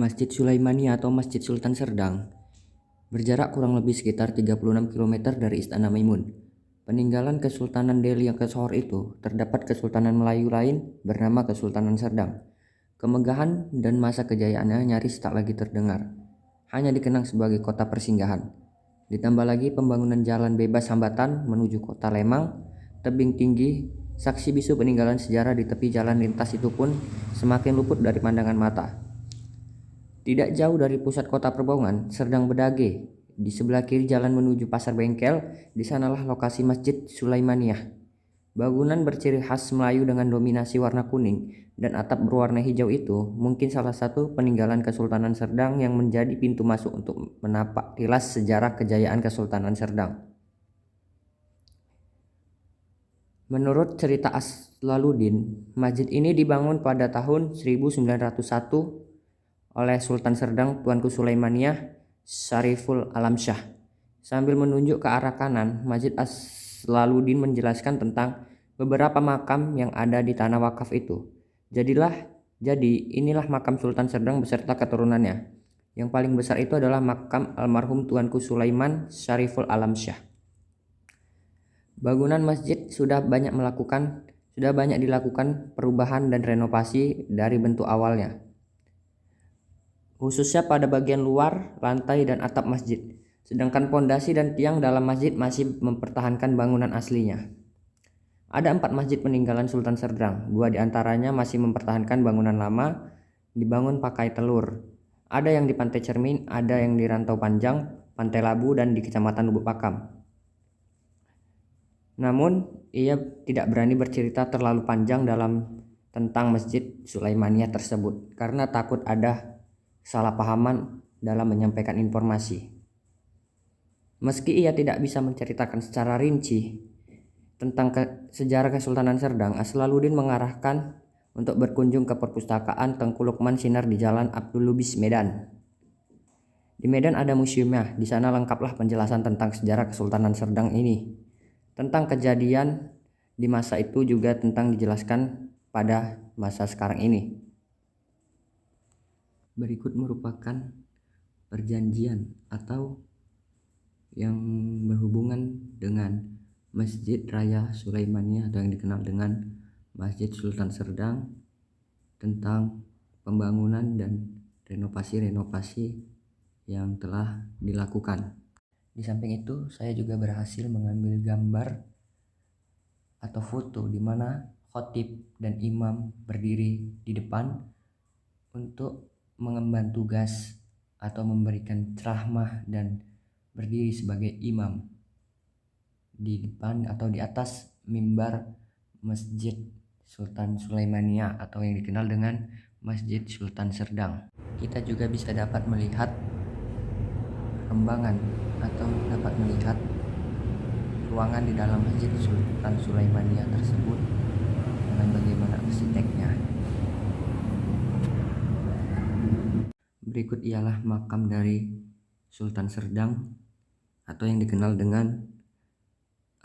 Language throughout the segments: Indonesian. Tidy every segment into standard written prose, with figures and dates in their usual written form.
Masjid Sulaimania atau Masjid Sultan Serdang berjarak kurang lebih sekitar 36 km dari Istana Maimun. Peninggalan Kesultanan Delhi yang kesohor itu terdapat Kesultanan Melayu lain bernama Kesultanan Serdang. Kemegahan dan masa kejayaannya nyaris tak lagi terdengar, hanya dikenang sebagai kota persinggahan. Ditambah lagi pembangunan jalan bebas hambatan menuju kota Lemang, tebing tinggi, saksi bisu peninggalan sejarah di tepi jalan lintas itu pun semakin luput dari pandangan mata. Tidak jauh dari pusat kota Perbaungan, Serdang Bedage, di sebelah kiri jalan menuju Pasar Bengkel, di sanalah lokasi Masjid Sulaimaniyah. Bangunan berciri khas Melayu dengan dominasi warna kuning dan atap berwarna hijau itu mungkin salah satu peninggalan Kesultanan Serdang yang menjadi pintu masuk untuk menapak tilas sejarah kejayaan Kesultanan Serdang. Menurut cerita Aslaluddin, masjid ini dibangun pada tahun 1901 oleh Sultan Serdang Tuanku Sulaimaniyah Syariful Alamsyah. Sambil menunjuk ke arah kanan, Masjid Aslaluddin menjelaskan tentang beberapa makam yang ada di tanah wakaf itu. Jadi inilah makam Sultan Serdang beserta keturunannya. Yang paling besar itu adalah makam almarhum Tuanku Sulaiman Syariful Alamsyah. Bangunan masjid sudah banyak dilakukan perubahan dan renovasi dari bentuk awalnya, khususnya pada bagian luar, lantai, dan atap masjid. Sedangkan pondasi dan tiang dalam masjid masih mempertahankan bangunan aslinya. Ada 4 masjid peninggalan Sultan Serdang, 2 diantaranya masih mempertahankan bangunan lama, dibangun pakai telur. Ada yang di Pantai Cermin, ada yang di Rantau Panjang, Pantai Labu, dan di Kecamatan Lubuk Pakam. Namun, ia tidak berani bercerita terlalu panjang tentang Masjid Sulaimaniyah tersebut, karena takut ada kesalahpahaman dalam menyampaikan informasi. Meski ia tidak bisa menceritakan secara rinci tentang sejarah Kesultanan Serdang, Aslaluddin mengarahkan untuk berkunjung ke perpustakaan Tengku Lukman Sinar di Jalan Abdul Lubis, Medan. Di Medan ada museumnya, di sana lengkaplah penjelasan tentang sejarah Kesultanan Serdang ini. Tentang kejadian di masa itu juga tentang dijelaskan pada masa sekarang ini. Berikut merupakan perjanjian atau yang berhubungan dengan Masjid Raya Sulaimaniyah atau yang dikenal dengan Masjid Sultan Serdang tentang pembangunan dan renovasi-renovasi yang telah dilakukan. Di samping itu, saya juga berhasil mengambil gambar atau foto di mana khotib dan imam berdiri di depan untuk mengemban tugas atau memberikan ceramah dan berdiri sebagai imam di depan atau di atas mimbar Masjid Sultan Sulaimaniyah atau yang dikenal dengan Masjid Sultan Serdang. Kita juga bisa dapat melihat perkembangan atau dapat melihat ruangan di dalam Masjid Sultan Sulaimaniyah tersebut dengan bagaimana arsiteknya. Berikut ialah makam dari Sultan Serdang atau yang dikenal dengan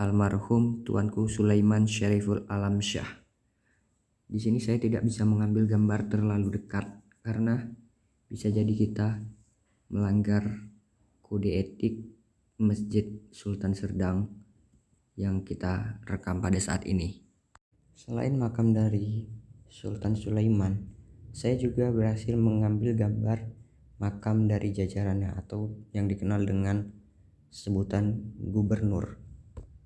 almarhum Tuanku Sulaiman Syariful Alamsyah. Di sini saya tidak bisa mengambil gambar terlalu dekat karena bisa jadi kita melanggar kode etik Masjid Sultan Serdang yang kita rekam pada saat ini. Selain makam dari Sultan Sulaiman, saya juga berhasil mengambil gambar makam dari jajarannya atau yang dikenal dengan sebutan gubernur.